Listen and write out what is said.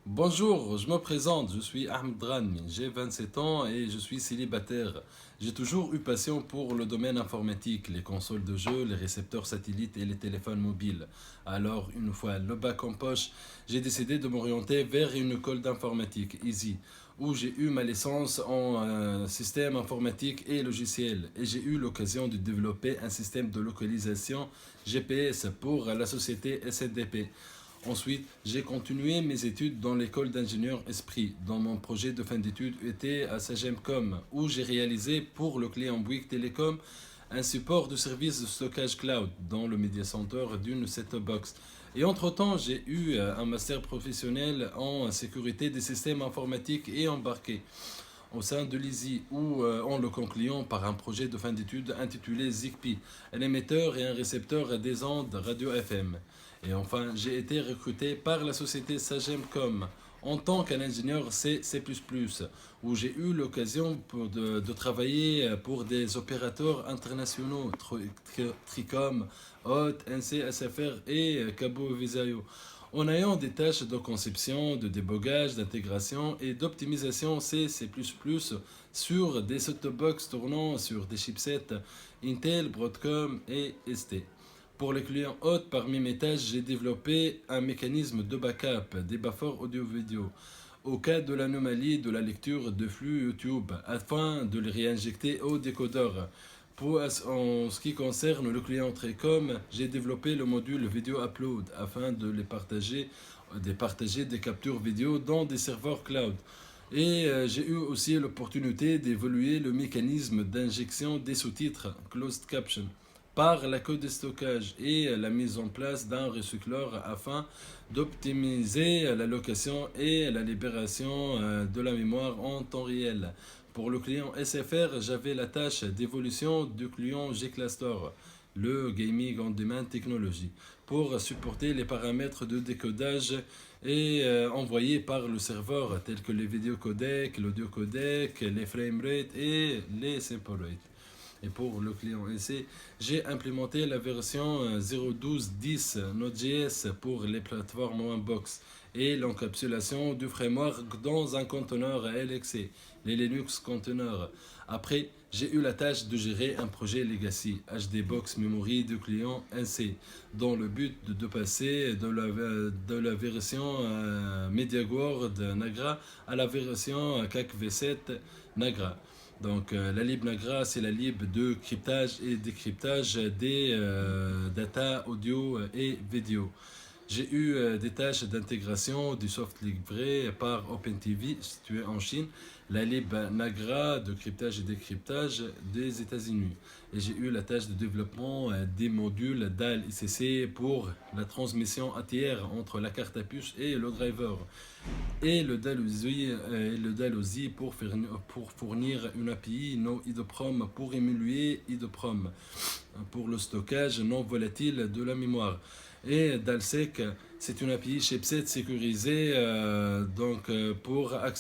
Bonjour, je me présente, je suis Ahmed Dranmi, j'ai 27 ans et je suis célibataire. J'ai toujours eu passion pour le domaine informatique, les consoles de jeux, les récepteurs satellites et les téléphones mobiles. Alors, une fois le bac en poche, j'ai décidé de m'orienter vers une école d'informatique, Easy, où j'ai eu ma licence en système informatique et logiciel. Et j'ai eu l'occasion de développer un système de localisation GPS pour la société SNDP. Ensuite, j'ai continué mes études dans l'école d'ingénieur Esprit, dont mon projet de fin d'études était à Sagemcom, où j'ai réalisé pour le client Bouygues Télécom un support de service de stockage cloud dans le media center d'une set-top box. Et entre-temps, j'ai eu un master professionnel en sécurité des systèmes informatiques et embarqués au sein de l'ISI, où on le concluant par un projet de fin d'études intitulé ZigBee, un émetteur et un récepteur des ondes radio FM. Et enfin, j'ai été recruté par la société Sagemcom en tant qu'ingénieur C++, où j'ai eu l'occasion de travailler pour des opérateurs internationaux, Tricom, HOT, NC, SFR et Cabo Visayo, en ayant des tâches de conception, de débogage, d'intégration et d'optimisation C++ sur des set-top box tournant sur des chipsets Intel, Broadcom et ST. Pour les clients hôtes, parmi mes tâches, j'ai développé un mécanisme de backup des buffers audio-vidéo au cas de l'anomalie de la lecture de flux YouTube afin de les réinjecter au décodeur. En ce qui concerne le client Tricom, j'ai développé le module Video Upload afin de partager des captures vidéo dans des serveurs cloud. Et j'ai eu aussi l'opportunité d'évoluer le mécanisme d'injection des sous-titres closed caption par la code de stockage et la mise en place d'un recycleur afin d'optimiser la location et la libération de la mémoire en temps réel. Pour le client SFR, j'avais la tâche d'évolution du client G-Cluster, le Gaming on Demand Technology, pour supporter les paramètres de décodage et envoyés par le serveur, tels que les vidéocodecs, l'audio codec, les framerate et les sample rate. Et pour le client essai, j'ai implémenté la version 0.12.10 Node.js pour les plateformes Winbox et l'encapsulation du framework dans un conteneur LXC, les Linux Containers. Après, j'ai eu la tâche de gérer un projet Legacy HDBox Memory du client NC dans le but de passer de la version MediaGuard Nagra à la version CAC V7 Nagra. Donc la lib Nagra, c'est la lib de cryptage et décryptage des data audio et vidéo. J'ai eu des tâches d'intégration du soft livré par OpenTV situé en Chine, la lib Nagra de cryptage et décryptage des États-Unis. Et j'ai eu la tâche de développement des modules DAL ICC pour la transmission ATR entre la carte à puce et le driver. Et le DAL-OSI pour fournir une API non IDOPROM pour émuler IDOPROM pour le stockage non volatile de la mémoire. Et DALSEC, c'est une API chipset sécurisée pour accéder